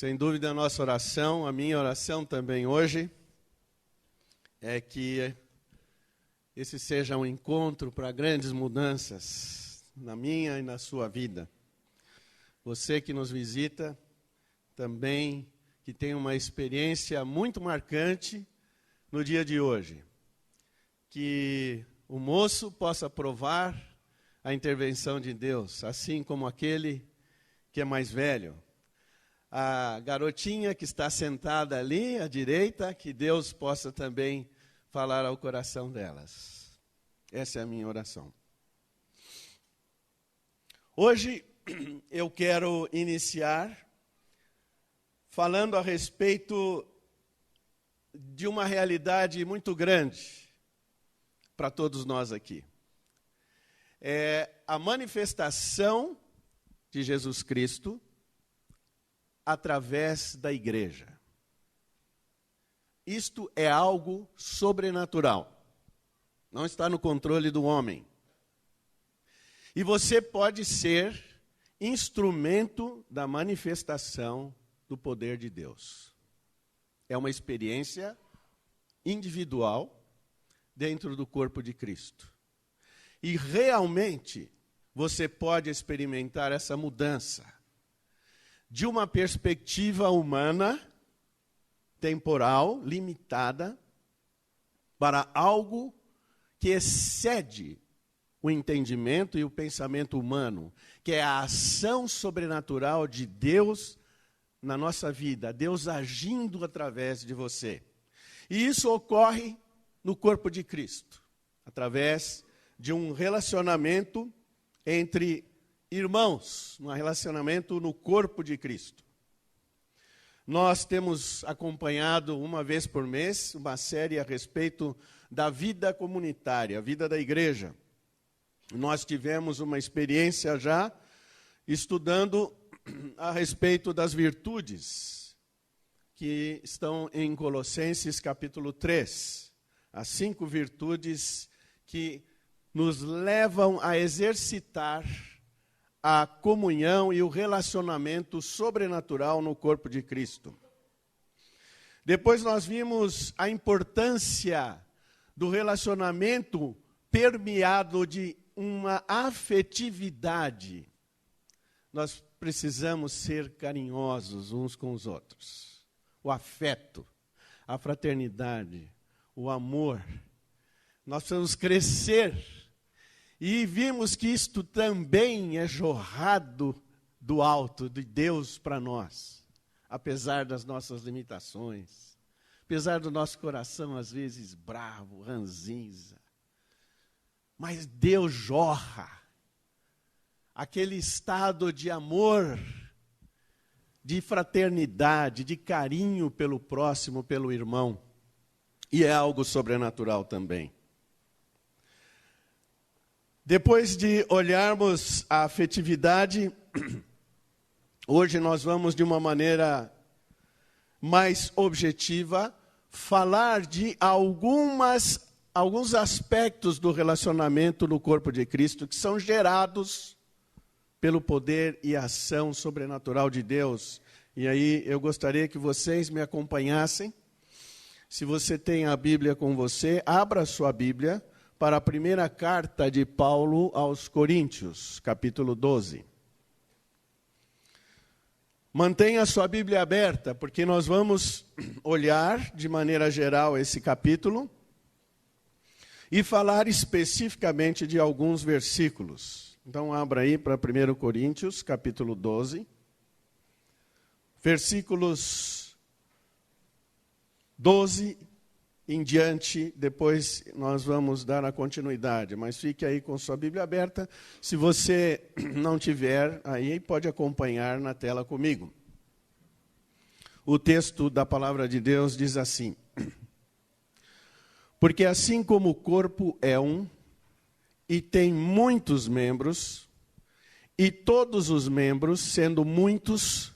Sem dúvida, a nossa oração, a minha oração também hoje, é que esse seja um encontro para grandes mudanças na minha e na sua vida. Você que nos visita, também que tem uma experiência muito marcante no dia de hoje. Que o moço possa provar a intervenção de Deus, assim como aquele que é mais velho. A garotinha que está sentada ali à direita, que Deus possa também falar ao coração delas. Essa é a minha oração. Hoje eu quero iniciar falando a respeito de uma realidade muito grande para todos nós aqui. É a manifestação de Jesus Cristo através da igreja. Isto é algo sobrenatural. Não está no controle do homem. E você pode ser instrumento da manifestação do poder de Deus. É uma experiência individual dentro do corpo de Cristo. E realmente você pode experimentar essa mudança de uma perspectiva humana, temporal, limitada, para algo que excede o entendimento e o pensamento humano, que é a ação sobrenatural de Deus na nossa vida, Deus agindo através de você. E isso ocorre no corpo de Cristo, através de um relacionamento entre irmãos, um relacionamento no corpo de Cristo. Nós temos acompanhado uma vez por mês uma série a respeito da vida comunitária, a vida da igreja. Nós tivemos uma experiência já estudando a respeito das virtudes que estão em Colossenses capítulo 3. As 5 virtudes que nos levam a exercitar a comunhão e o relacionamento sobrenatural no corpo de Cristo. Depois nós vimos a importância do relacionamento permeado de uma afetividade. Nós precisamos ser carinhosos uns com os outros. O afeto, a fraternidade, o amor. Nós precisamos crescer. E vimos que isto também é jorrado do alto de Deus para nós, apesar das nossas limitações, apesar do nosso coração às vezes bravo, ranzinza. Mas Deus jorra aquele estado de amor, de fraternidade, de carinho pelo próximo, pelo irmão. E é algo sobrenatural também. Depois de olharmos a afetividade, hoje nós vamos, de uma maneira mais objetiva, falar de alguns aspectos do relacionamento no corpo de Cristo que são gerados pelo poder e ação sobrenatural de Deus. E aí eu gostaria que vocês me acompanhassem. Se você tem a Bíblia com você, abra a sua Bíblia para a primeira carta de Paulo aos Coríntios, capítulo 12. Mantenha a sua Bíblia aberta, porque nós vamos olhar de maneira geral esse capítulo e falar especificamente de alguns versículos. Então, abra aí para 1 Coríntios, capítulo 12, versículos 12 em diante, depois nós vamos dar a continuidade, mas fique aí com sua Bíblia aberta. Se você não tiver, aí pode acompanhar na tela comigo. O texto da palavra de Deus diz assim: porque assim como o corpo é um, e tem muitos membros, e todos os membros, sendo muitos,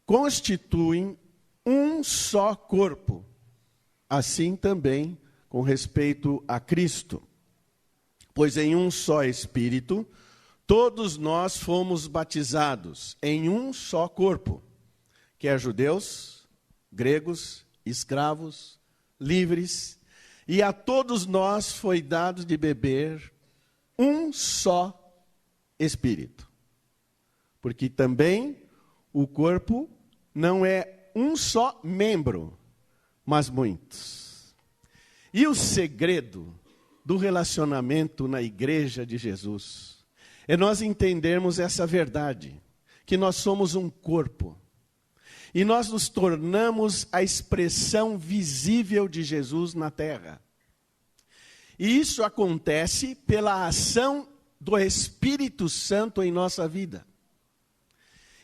constituem um só corpo. Assim também com respeito a Cristo. Pois em um só Espírito, todos nós fomos batizados em um só corpo, quer judeus, gregos, escravos, livres, e a todos nós foi dado de beber um só Espírito. Porque também o corpo não é um só membro, mas muitos. E o segredo do relacionamento na igreja de Jesus é nós entendermos essa verdade, que nós somos um corpo. E nós nos tornamos a expressão visível de Jesus na terra. E isso acontece pela ação do Espírito Santo em nossa vida.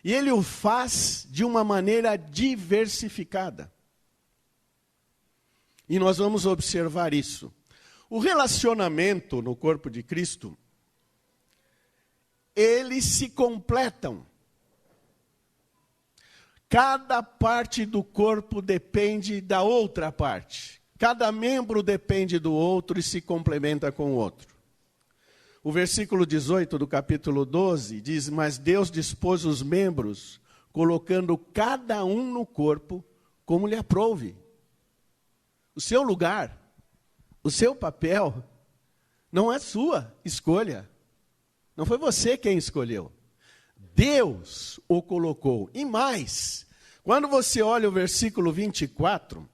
E ele o faz de uma maneira diversificada. E nós vamos observar isso. O relacionamento no corpo de Cristo, eles se completam. Cada parte do corpo depende da outra parte. Cada membro depende do outro e se complementa com o outro. O versículo 18 do capítulo 12 diz: mas Deus dispôs os membros, colocando cada um no corpo como lhe aprouve. O seu lugar, o seu papel, não é sua escolha. Não foi você quem escolheu. Deus o colocou. E mais, quando você olha o versículo 24,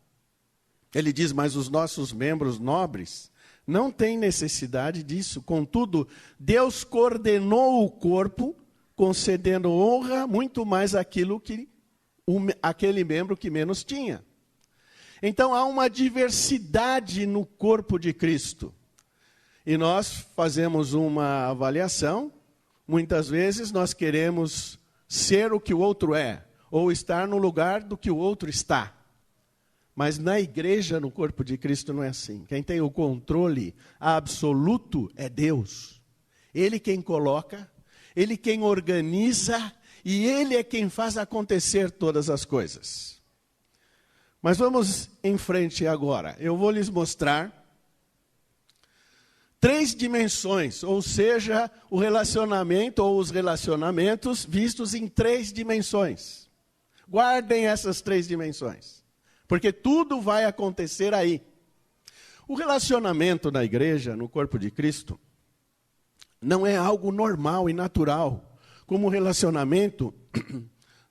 ele diz: mas os nossos membros nobres não têm necessidade disso. Contudo, Deus coordenou o corpo, concedendo honra muito mais àquilo que aquele membro que menos tinha. Então há uma diversidade no corpo de Cristo. E nós fazemos uma avaliação. Muitas vezes nós queremos ser o que o outro é, ou estar no lugar do que o outro está. Mas na igreja, no corpo de Cristo, não é assim. Quem tem o controle absoluto é Deus. Ele quem coloca, Ele quem organiza, e Ele é quem faz acontecer todas as coisas. Mas vamos em frente agora. Eu vou lhes mostrar 3 dimensões, ou seja, o relacionamento ou os relacionamentos vistos em 3 dimensões. Guardem essas 3 dimensões, porque tudo vai acontecer aí. O relacionamento na igreja, no corpo de Cristo, não é algo normal e natural, como o relacionamento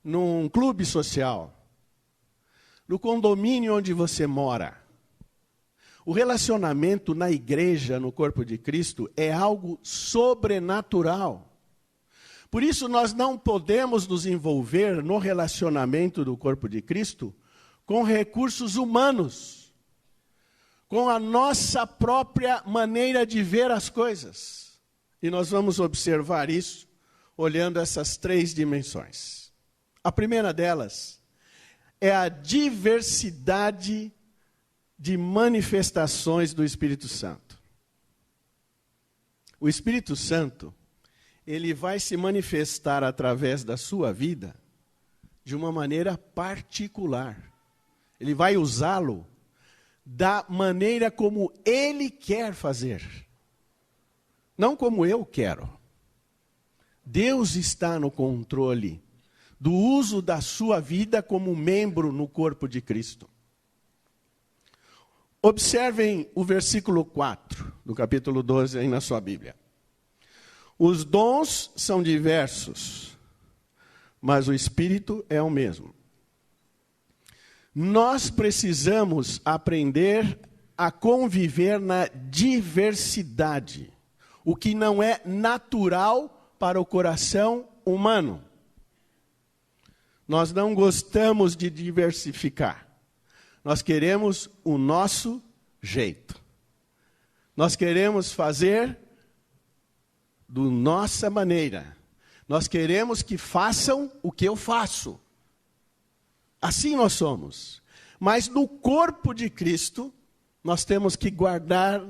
num clube social, no condomínio onde você mora. O relacionamento na igreja, no corpo de Cristo, é algo sobrenatural. Por isso, nós não podemos nos envolver no relacionamento do corpo de Cristo com recursos humanos, com a nossa própria maneira de ver as coisas. E nós vamos observar isso olhando essas 3 dimensões. A primeira delas é a diversidade de manifestações do Espírito Santo. O Espírito Santo, ele vai se manifestar através da sua vida de uma maneira particular. Ele vai usá-lo da maneira como Ele quer fazer, não como eu quero. Deus está no controle do uso da sua vida como membro no corpo de Cristo. Observem o versículo 4 do capítulo 12 aí na sua Bíblia. Os dons são diversos, mas o Espírito é o mesmo. Nós precisamos aprender a conviver na diversidade, o que não é natural para o coração humano. Nós não gostamos de diversificar. Nós queremos o nosso jeito. Nós queremos fazer da nossa maneira. Nós queremos que façam o que eu faço. Assim nós somos. Mas no corpo de Cristo, nós temos que guardar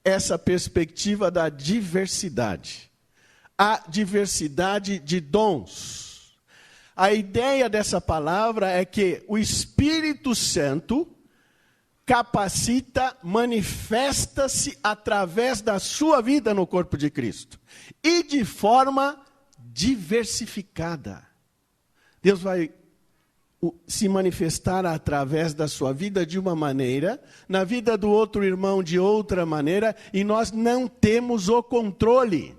essa perspectiva da diversidade. A diversidade de dons. A ideia dessa palavra é que o Espírito Santo capacita, manifesta-se através da sua vida no corpo de Cristo. E de forma diversificada. Deus vai se manifestar através da sua vida de uma maneira, na vida do outro irmão de outra maneira, e nós não temos o controle.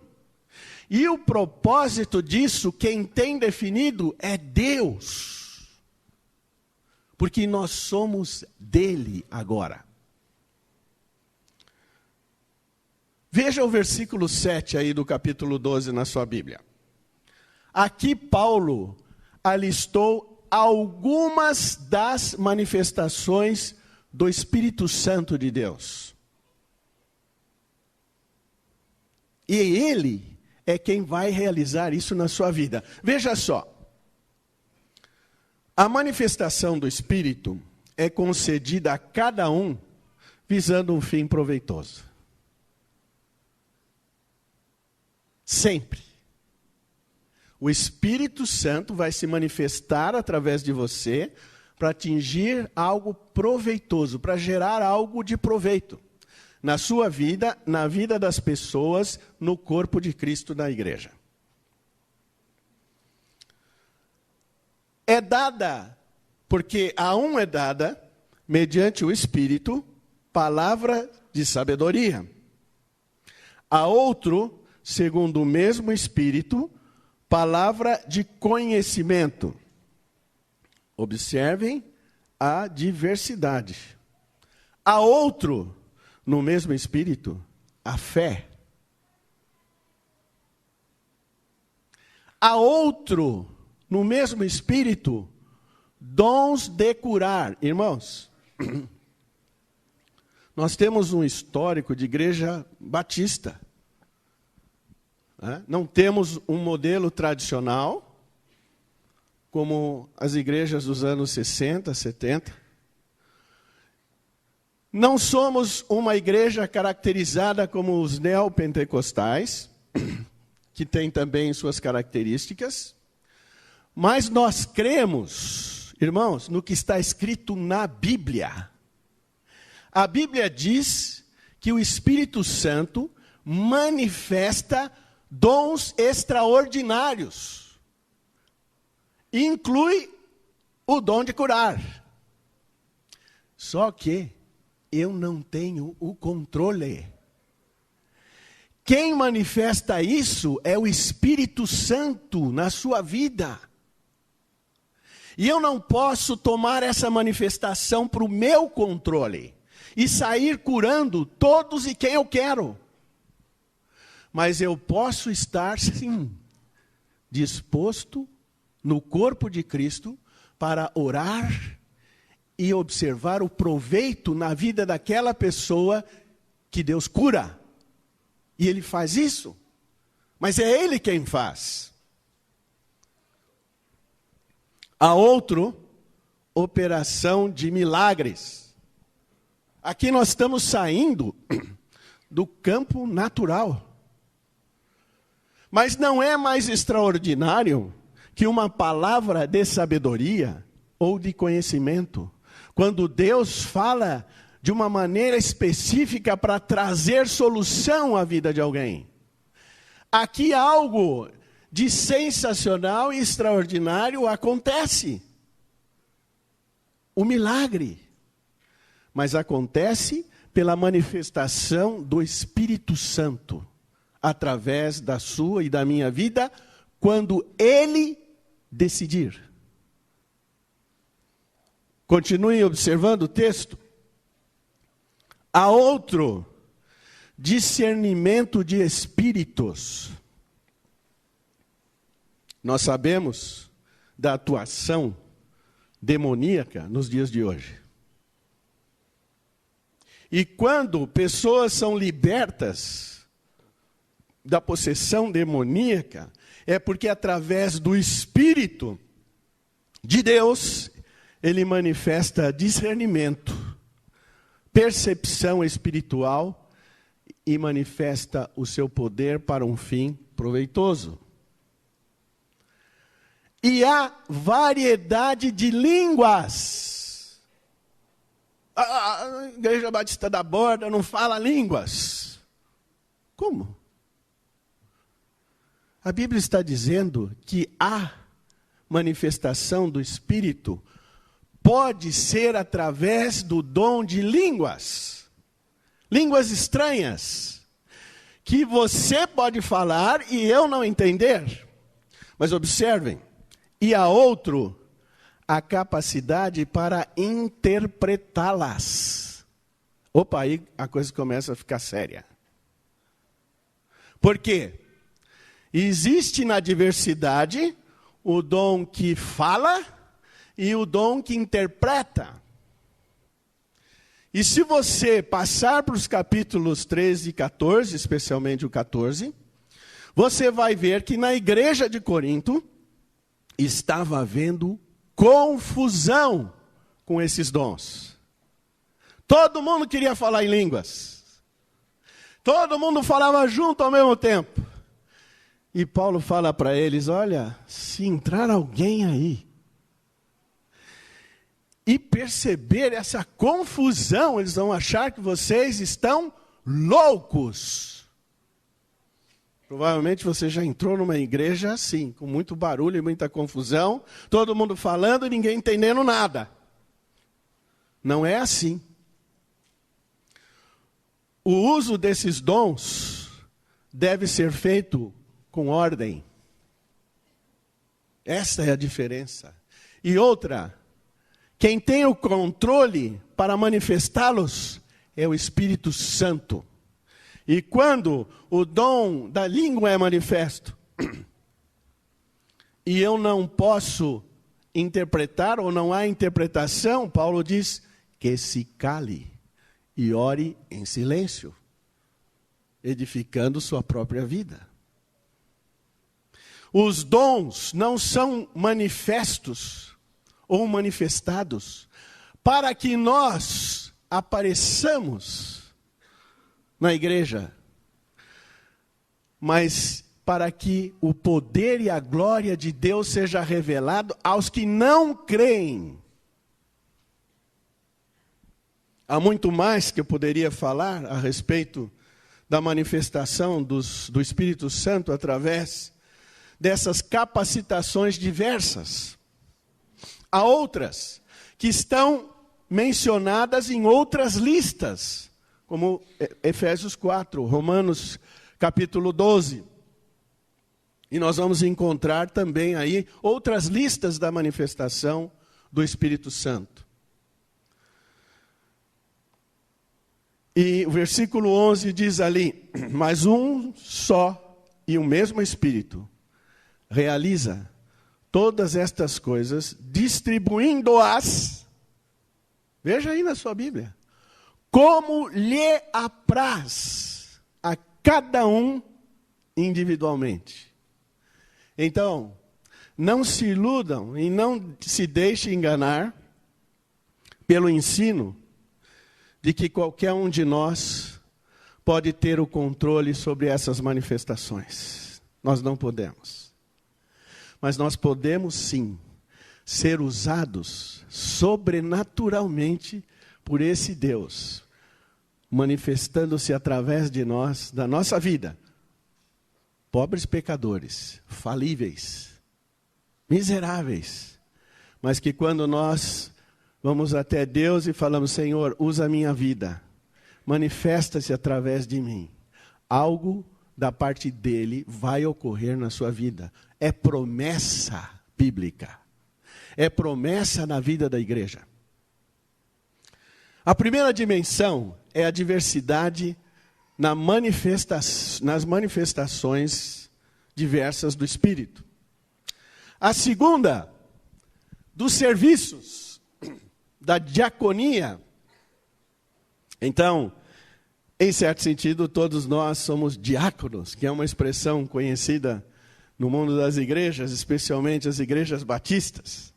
E o propósito disso, quem tem definido, é Deus. Porque nós somos dele agora. Veja o versículo 7 aí do capítulo 12 na sua Bíblia. Aqui Paulo alistou algumas das manifestações do Espírito Santo de Deus. E ele é quem vai realizar isso na sua vida. Veja só. A manifestação do Espírito é concedida a cada um visando um fim proveitoso. Sempre. O Espírito Santo vai se manifestar através de você para atingir algo proveitoso, para gerar algo de proveito na sua vida, na vida das pessoas, no corpo de Cristo na igreja. É dada, porque a um é dada, mediante o Espírito, palavra de sabedoria. A outro, segundo o mesmo Espírito, palavra de conhecimento. Observem a diversidade. A outro, no mesmo Espírito, a fé. A outro, no mesmo Espírito, dons de curar. Irmãos, nós temos um histórico de igreja batista. Não temos um modelo tradicional, como as igrejas dos anos 60, 70. Não somos uma igreja caracterizada como os neopentecostais, que tem também suas características, mas nós cremos, irmãos, no que está escrito na Bíblia. A Bíblia diz que o Espírito Santo manifesta dons extraordinários. Inclui o dom de curar. Só que eu não tenho o controle. Quem manifesta isso é o Espírito Santo na sua vida. E eu não posso tomar essa manifestação para o meu controle e sair curando todos e quem eu quero. Mas eu posso estar, sim, disposto no corpo de Cristo para orar e observar o proveito na vida daquela pessoa que Deus cura. E Ele faz isso. Mas é Ele quem faz. A outro, operação de milagres. Aqui nós estamos saindo do campo natural. Mas não é mais extraordinário que uma palavra de sabedoria ou de conhecimento, quando Deus fala de uma maneira específica para trazer solução à vida de alguém. Aqui algo de sensacional e extraordinário acontece. O milagre. Mas acontece pela manifestação do Espírito Santo, através da sua e da minha vida, quando Ele decidir. Continuem observando o texto. Há outro, discernimento de espíritos. Nós sabemos da atuação demoníaca nos dias de hoje. E quando pessoas são libertas da possessão demoníaca, é porque através do Espírito de Deus, Ele manifesta discernimento, percepção espiritual e manifesta o seu poder para um fim proveitoso. E há variedade de línguas. A Igreja Batista da Borda não fala línguas. Como? A Bíblia está dizendo que há manifestação do Espírito pode ser através do dom de línguas. Línguas estranhas. Que você pode falar e eu não entender. Mas observem. E há outro, a capacidade para interpretá-las. Opa, aí a coisa começa a ficar séria. Por quê? Existe na diversidade o dom que fala e o dom que interpreta. E se você passar para os capítulos 13 e 14, especialmente o 14, você vai ver que na igreja de Corinto estava havendo confusão com esses dons. Todo mundo queria falar em línguas. Todo mundo falava junto ao mesmo tempo. E Paulo fala para eles, olha, se entrar alguém aí e perceber essa confusão, eles vão achar que vocês estão loucos. Provavelmente você já entrou numa igreja assim, com muito barulho e muita confusão, todo mundo falando e ninguém entendendo nada. Não é assim. O uso desses dons deve ser feito com ordem. Essa é a diferença. E outra, quem tem o controle para manifestá-los é o Espírito Santo. E quando o dom da língua é manifesto, e eu não posso interpretar, ou não há interpretação, Paulo diz que se cale e ore em silêncio, edificando sua própria vida. Os dons não são manifestos ou manifestados para que nós apareçamos na igreja, mas para que o poder e a glória de Deus seja revelado aos que não creem. Há muito mais que eu poderia falar a respeito da manifestação do Espírito Santo através dessas capacitações diversas. Há outras que estão mencionadas em outras listas, como Efésios 4, Romanos capítulo 12. E nós vamos encontrar também aí outras listas da manifestação do Espírito Santo. E o versículo 11 diz ali, mas um só e o mesmo Espírito realiza todas estas coisas, distribuindo-as, veja aí na sua Bíblia, como lhe apraz a cada um individualmente. Então, não se iludam e não se deixem enganar pelo ensino de que qualquer um de nós pode ter o controle sobre essas manifestações. Nós não podemos. Mas nós podemos sim ser usados sobrenaturalmente por esse Deus, manifestando-se através de nós, da nossa vida. Pobres pecadores, falíveis, miseráveis, mas que quando nós vamos até Deus e falamos, Senhor, usa a minha vida, manifesta-se através de mim, algo da parte dele vai ocorrer na sua vida. É promessa bíblica. É promessa na vida da igreja. A primeira dimensão é a diversidade nas manifestações diversas do Espírito. A segunda, dos serviços, da diaconia. Então, em certo sentido, todos nós somos diáconos, que é uma expressão conhecida no mundo das igrejas, especialmente as igrejas batistas.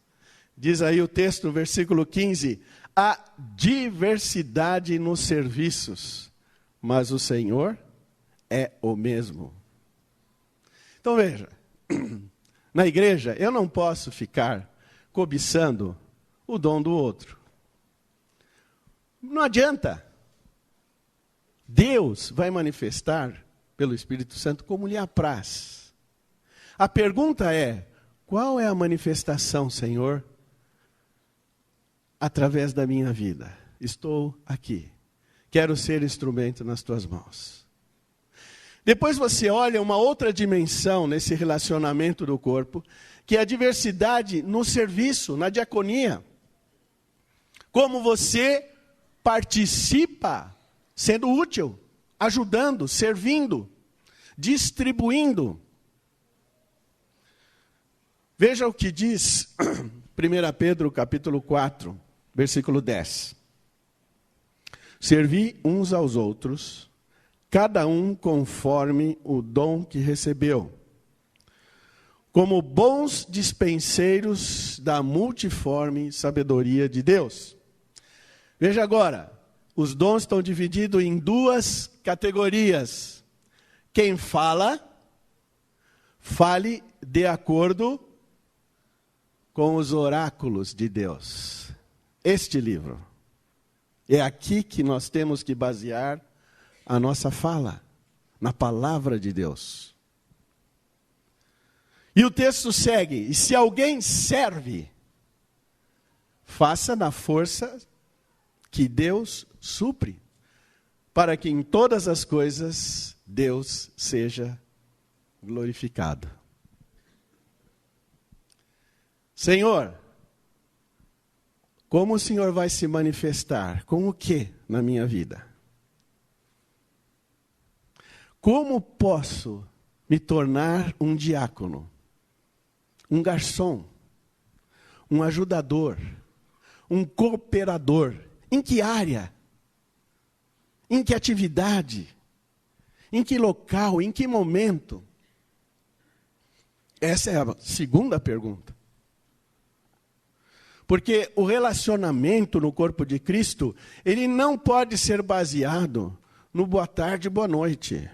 Diz aí o texto, versículo 15, há diversidade nos serviços, mas o Senhor é o mesmo. Então veja, na igreja eu não posso ficar cobiçando o dom do outro. Não adianta. Deus vai manifestar pelo Espírito Santo como lhe apraz. A pergunta é, qual é a manifestação, Senhor, através da minha vida. Estou aqui. Quero ser instrumento nas tuas mãos. Depois você olha uma outra dimensão nesse relacionamento do corpo, que é a diversidade no serviço, na diaconia. Como você participa sendo útil, ajudando, servindo, distribuindo. Veja o que diz 1 Pedro capítulo 4, versículo 10. Servi uns aos outros, cada um conforme o dom que recebeu, como bons dispenseiros da multiforme sabedoria de Deus. Veja agora, os dons estão divididos em duas categorias. Quem fala, fale de acordo com os oráculos de Deus. Este livro. É aqui que nós temos que basear a nossa fala, na palavra de Deus. E o texto segue: e se alguém serve, faça na força que Deus supre, para que em todas as coisas Deus seja glorificado. Senhor, como o Senhor vai se manifestar? Com o que na minha vida? Como posso me tornar um diácono, um garçom, um ajudador, um cooperador? Em que área? Em que atividade? Em que local? Em que momento? Essa é a segunda pergunta. Porque o relacionamento no corpo de Cristo, ele não pode ser baseado no boa tarde e boa noite.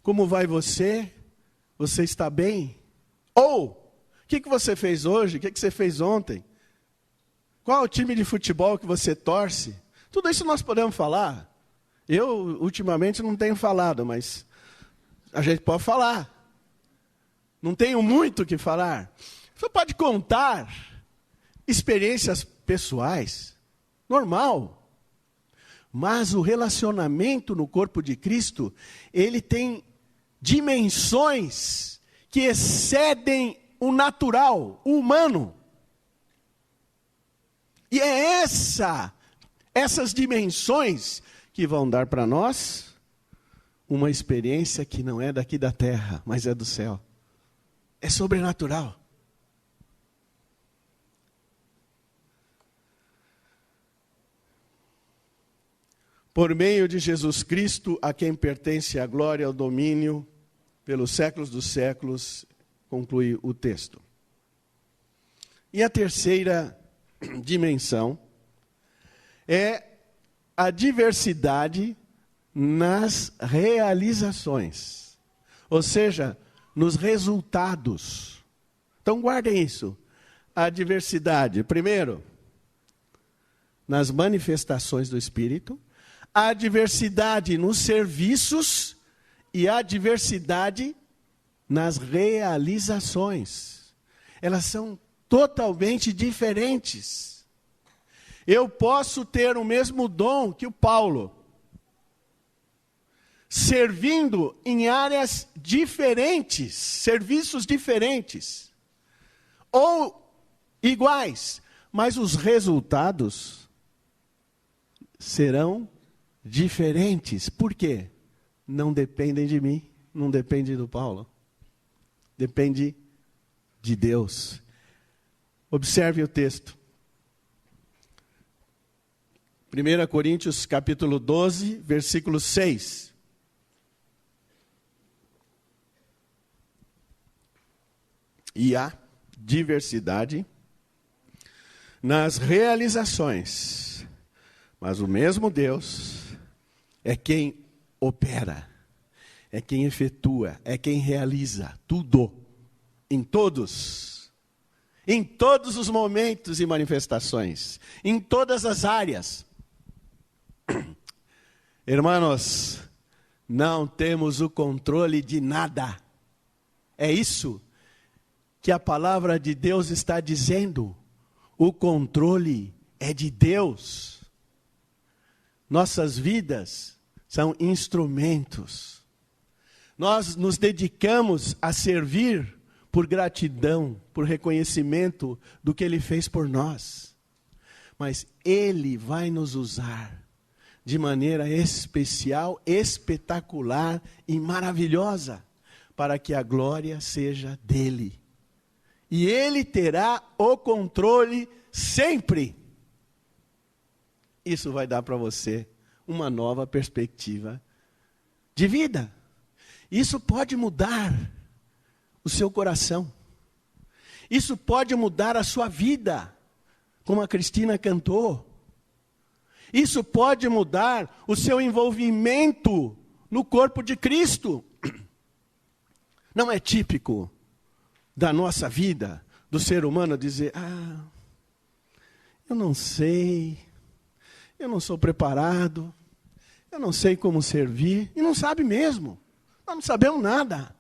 Como vai você? Você está bem? Ou, o que você fez hoje? O que você fez ontem? Qual é o time de futebol que você torce? Tudo isso nós podemos falar. Eu, ultimamente, não tenho falado, mas a gente pode falar. Não tenho muito o que falar. Você pode contar experiências pessoais, normal. Mas o relacionamento no corpo de Cristo, ele tem dimensões que excedem o natural, o humano. E é essas dimensões que vão dar para nós uma experiência que não é daqui da terra, mas é do céu. É sobrenatural. Por meio de Jesus Cristo, a quem pertence a glória e o domínio, pelos séculos dos séculos, conclui o texto. E a terceira dimensão é a diversidade nas realizações, ou seja, nos resultados. Então guardem isso, a diversidade, primeiro, nas manifestações do Espírito, a diversidade nos serviços e a diversidade nas realizações. Elas são totalmente diferentes. Eu posso ter o mesmo dom que o Paulo, servindo em áreas diferentes, serviços diferentes, ou iguais, mas os resultados serão diferentes. Por quê? Não dependem de mim, não depende do Paulo. Depende de Deus. Observe o texto. 1 Coríntios capítulo 12, versículo 6. E há diversidade nas realizações, mas o mesmo Deus é quem opera, é quem efetua, é quem realiza tudo, em todos os momentos e manifestações, em todas as áreas. Irmãos, não temos o controle de nada. É isso que a palavra de Deus está dizendo. O controle é de Deus. Nossas vidas são instrumentos. Nós nos dedicamos a servir por gratidão, por reconhecimento do que Ele fez por nós. Mas Ele vai nos usar de maneira especial, espetacular e maravilhosa, para que a glória seja dEle. E Ele terá o controle sempre. Isso vai dar para você uma nova perspectiva de vida. Isso pode mudar o seu coração. Isso pode mudar a sua vida, como a Cristina cantou. Isso pode mudar o seu envolvimento no corpo de Cristo. Não é típico da nossa vida, do ser humano, dizer: eu não sei, eu não sou preparado, eu não sei como servir, e não sabe mesmo, nós não sabemos nada.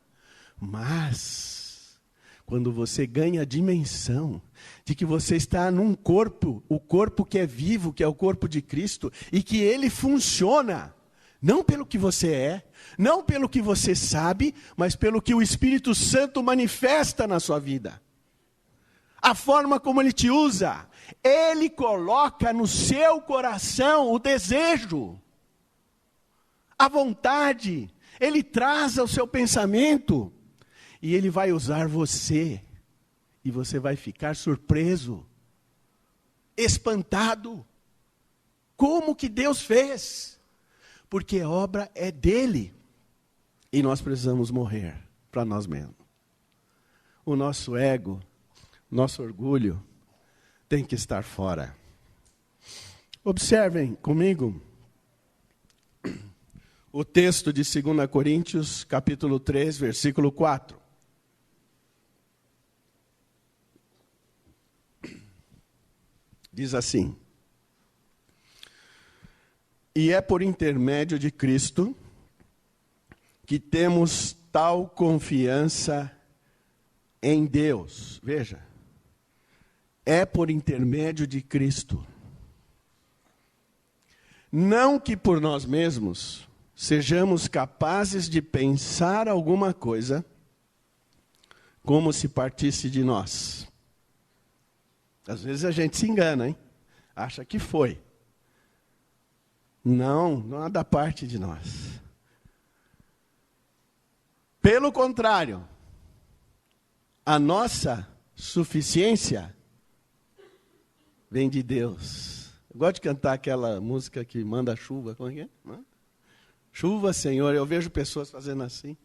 Mas, quando você ganha a dimensão de que você está num corpo, o corpo que é vivo, que é o corpo de Cristo, e que ele funciona, não pelo que você é, não pelo que você sabe, mas pelo que o Espírito Santo manifesta na sua vida. A forma como Ele te usa, Ele coloca no seu coração o desejo, a vontade, Ele traz ao seu pensamento, e Ele vai usar você, e você vai ficar surpreso, espantado. Como que Deus fez? Porque a obra é dEle, e nós precisamos morrer para nós mesmos. O nosso ego, nosso orgulho, tem que estar fora. Observem comigo o texto de 2 Coríntios, capítulo 3, versículo 4. Diz assim: e é por intermédio de Cristo que temos tal confiança em Deus. Veja, é por intermédio de Cristo. Não que por nós mesmos sejamos capazes de pensar alguma coisa como se partisse de nós. Às vezes a gente se engana, hein? Acha que foi. Não é da parte de nós. Pelo contrário, a nossa suficiência vem de Deus. Eu gosto de cantar aquela música que manda chuva. Como é que é? Chuva, Senhor. Eu vejo pessoas fazendo assim.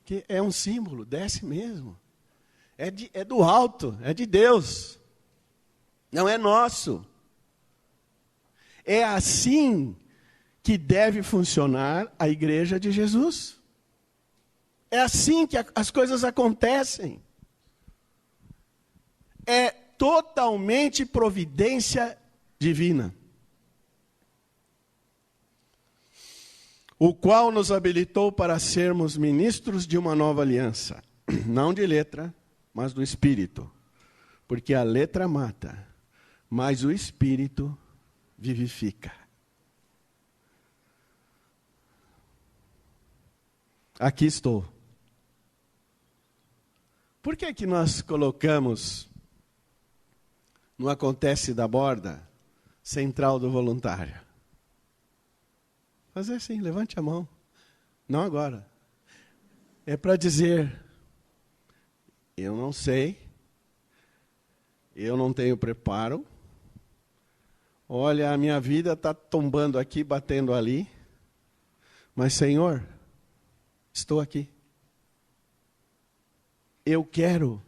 Que é um símbolo, desce mesmo. É do alto, é de Deus. Não é nosso. É assim que deve funcionar a igreja de Jesus. É assim que as coisas acontecem. É totalmente providência divina. O qual nos habilitou para sermos ministros de uma nova aliança. Não de letra, mas do Espírito. Porque a letra mata, mas o Espírito vivifica. Aqui estou. Por que nós colocamos no Acontece da Borda, central do voluntário? Fazer assim, levante a mão. Não agora. É para dizer, eu não sei, eu não tenho preparo, olha, a minha vida está tombando aqui, batendo ali, mas Senhor, estou aqui. Eu quero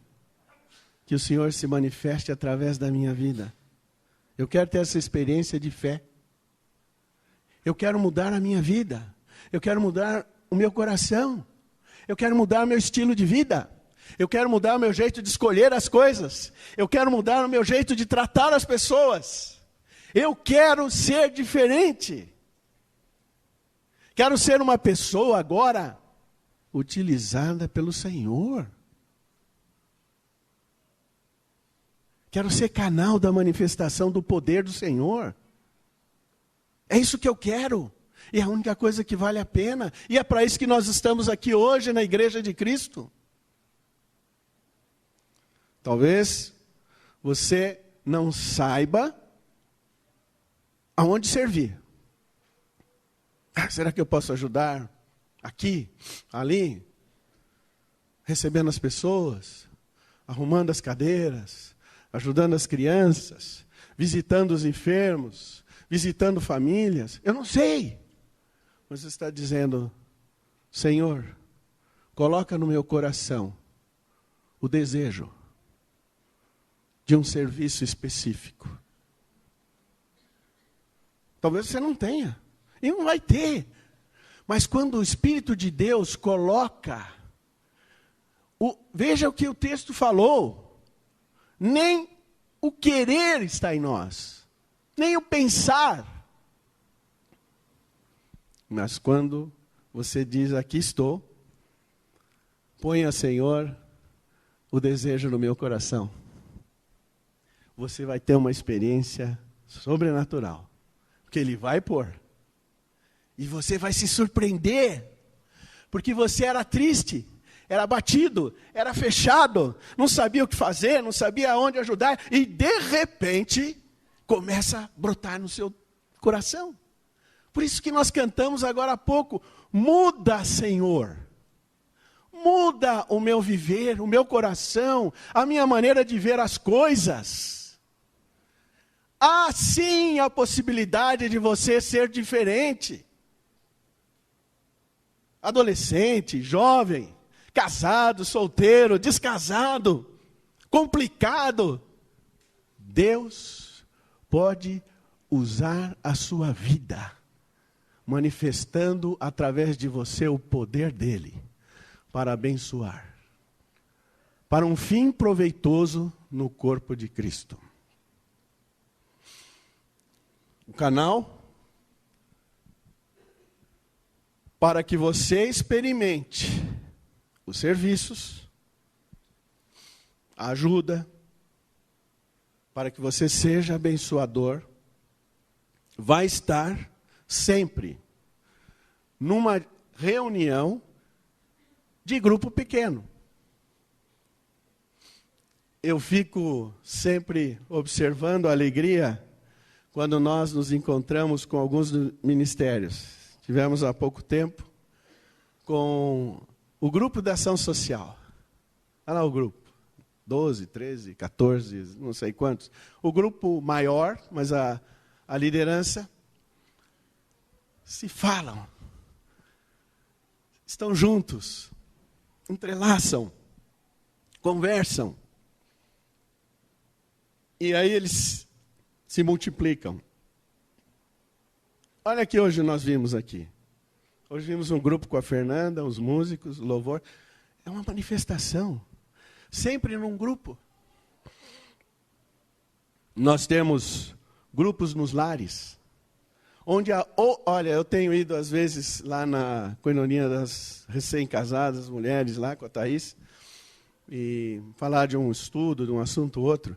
que o Senhor se manifeste através da minha vida. Eu quero ter essa experiência de fé. Eu quero mudar a minha vida. Eu quero mudar o meu coração. Eu quero mudar o meu estilo de vida. Eu quero mudar o meu jeito de escolher as coisas. Eu quero mudar o meu jeito de tratar as pessoas. Eu quero ser diferente. Quero ser uma pessoa agora utilizada pelo Senhor. Quero ser canal da manifestação do poder do Senhor. É isso que eu quero. E é a única coisa que vale a pena. E é para isso que nós estamos aqui hoje na Igreja de Cristo. Talvez você não saiba aonde servir. Será que eu posso ajudar aqui, ali, recebendo as pessoas, arrumando as cadeiras, ajudando as crianças, visitando os enfermos, visitando famílias? Eu não sei. Mas você está dizendo, Senhor, coloca no meu coração o desejo de um serviço específico. Talvez você não tenha, e não vai ter. Mas quando o Espírito de Deus coloca, veja o que o texto falou, nem o querer está em nós, nem o pensar. Mas quando você diz, aqui estou, ponha, Senhor, o desejo no meu coração, você vai ter uma experiência sobrenatural, porque Ele vai pôr. E você vai se surpreender, porque você era triste, era abatido, era fechado, não sabia o que fazer, não sabia aonde ajudar, e de repente, começa a brotar no seu coração. Por isso que nós cantamos agora há pouco, muda, Senhor. Muda o meu viver, o meu coração, a minha maneira de ver as coisas. Há sim a possibilidade de você ser diferente. Adolescente, jovem, casado, solteiro, descasado, complicado. Deus pode usar a sua vida, manifestando através de você o poder dele, para abençoar, para um fim proveitoso no corpo de Cristo. O canal para que você experimente os serviços, a ajuda, para que você seja abençoador, vai estar sempre numa reunião de grupo pequeno. Eu fico sempre observando a alegria quando nós nos encontramos com alguns ministérios. Tivemos há pouco tempo com o grupo da ação social. Olha lá o grupo. 12, 13, 14, não sei quantos. O grupo maior, mas a liderança, se falam. Estão juntos. Entrelaçam. Conversam. E aí eles se multiplicam. Olha que hoje nós vimos aqui. Hoje vimos um grupo com a Fernanda, os músicos, louvor. É uma manifestação. Sempre num grupo. Nós temos grupos nos lares. Onde olha, eu tenho ido às vezes lá na coinonia das recém-casadas, mulheres lá com a Thaís, e falar de um estudo, de um assunto ou outro.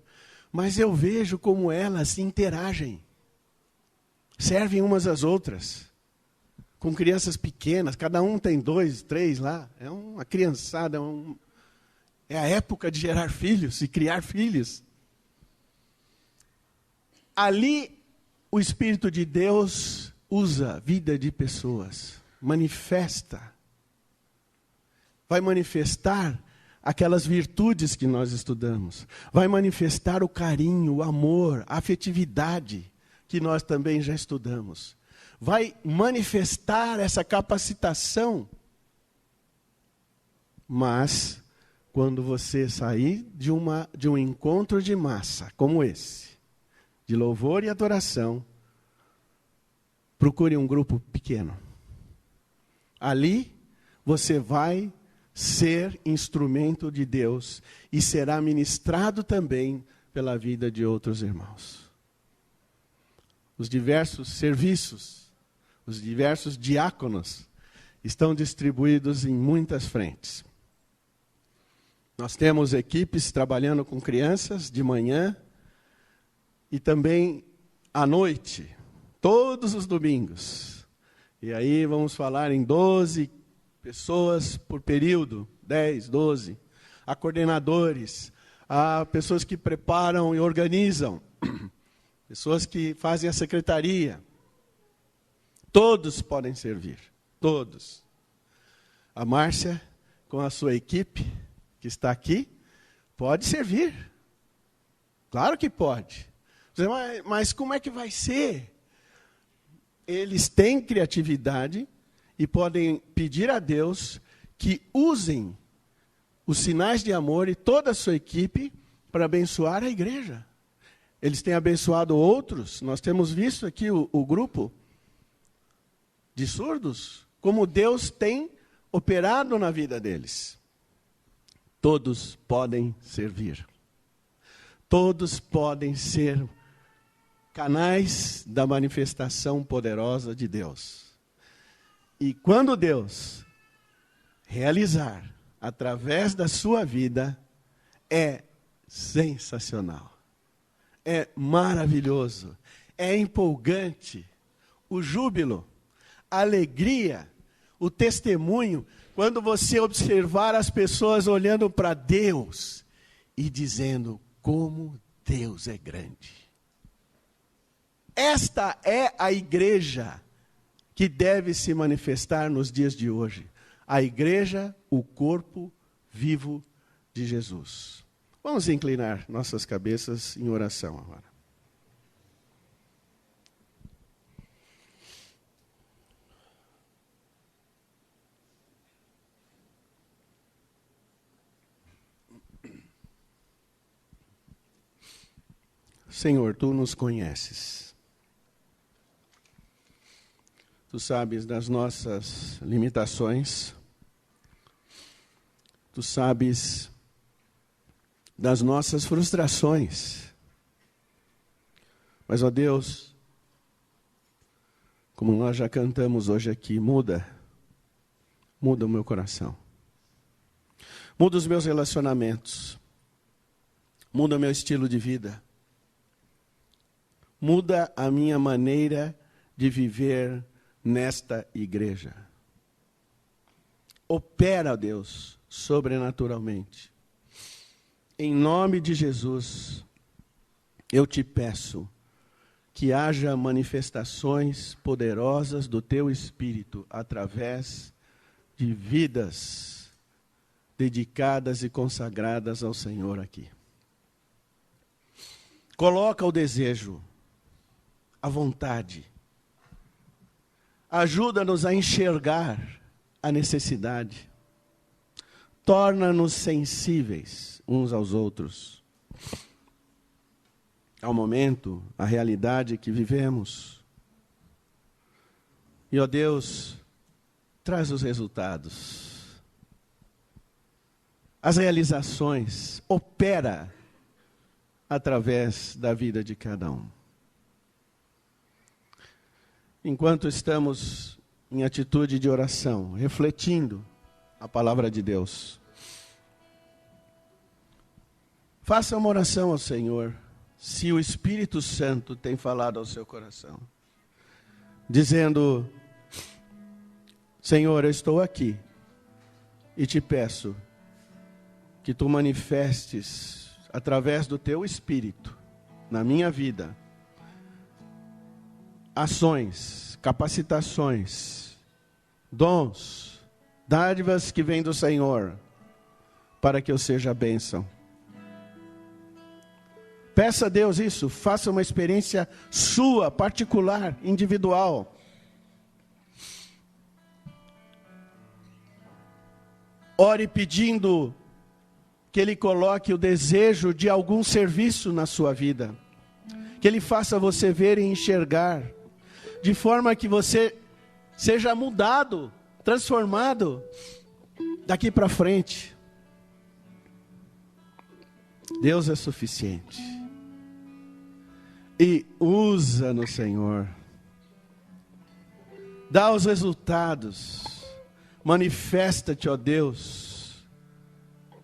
Mas eu vejo como elas se interagem. Servem umas às outras. Com crianças pequenas, cada um tem 2, 3 lá. É uma criançada, é a época de gerar filhos e criar filhos. Ali, o Espírito de Deus usa a vida de pessoas. Manifesta. Vai manifestar aquelas virtudes que nós estudamos. Vai manifestar o carinho, o amor, a afetividade que nós também já estudamos. Vai manifestar essa capacitação. Mas, quando você sair de um encontro de massa como esse, de louvor e adoração, procure um grupo pequeno. Ali, você vai ser instrumento de Deus e será ministrado também pela vida de outros irmãos. Os diversos serviços, os diversos diáconos estão distribuídos em muitas frentes. Nós temos equipes trabalhando com crianças de manhã e também à noite, todos os domingos. E aí vamos falar em 12 pessoas por período, 10, 12. Há coordenadores, há pessoas que preparam e organizam, pessoas que fazem a secretaria. Todos podem servir, todos. A Márcia, com a sua equipe, que está aqui, pode servir. Claro que pode. Mas como é que vai ser? Eles têm criatividade e podem pedir a Deus que usem os sinais de amor e toda a sua equipe para abençoar a igreja. Eles têm abençoado outros. Nós temos visto aqui o grupo de surdos, como Deus tem operado na vida deles. Todos podem servir. Todos podem ser canais da manifestação poderosa de Deus. E quando Deus realizar através da sua vida, é sensacional. É maravilhoso. É empolgante. O júbilo, a alegria, o testemunho, quando você observar as pessoas olhando para Deus e dizendo como Deus é grande. Esta é a igreja que deve se manifestar nos dias de hoje. A igreja, o corpo vivo de Jesus. Vamos inclinar nossas cabeças em oração agora. Senhor, Tu nos conheces. Tu sabes das nossas limitações. Tu sabes das nossas frustrações. Mas, ó Deus, como nós já cantamos hoje aqui, muda o meu coração. Muda os meus relacionamentos. Muda o meu estilo de vida. Muda a minha maneira de viver nesta igreja. Opera, Deus, sobrenaturalmente. Em nome de Jesus, eu te peço que haja manifestações poderosas do Teu Espírito através de vidas dedicadas e consagradas ao Senhor aqui. Coloca o desejo, a vontade. Ajuda-nos a enxergar a necessidade. Torna-nos sensíveis uns aos outros. Ao momento, à realidade que vivemos. E, ó Deus, traz os resultados. As realizações. Opera através da vida de cada um. Enquanto estamos em atitude de oração, refletindo a palavra de Deus, faça uma oração ao Senhor, se o Espírito Santo tem falado ao seu coração, dizendo: Senhor, eu estou aqui e te peço que tu manifestes através do teu Espírito na minha vida ações, capacitações, dons, dádivas que vêm do Senhor, para que eu seja bênção. Peça a Deus isso, faça uma experiência sua, particular, individual. Ore pedindo que Ele coloque o desejo de algum serviço na sua vida, que Ele faça você ver e enxergar, de forma que você seja mudado, transformado daqui para frente. Deus é suficiente. E usa-no, Senhor. Dá os resultados. Manifesta-te, ó Deus,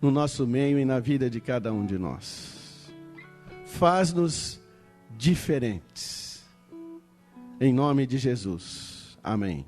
no nosso meio e na vida de cada um de nós. Faz-nos diferentes. Em nome de Jesus. Amém.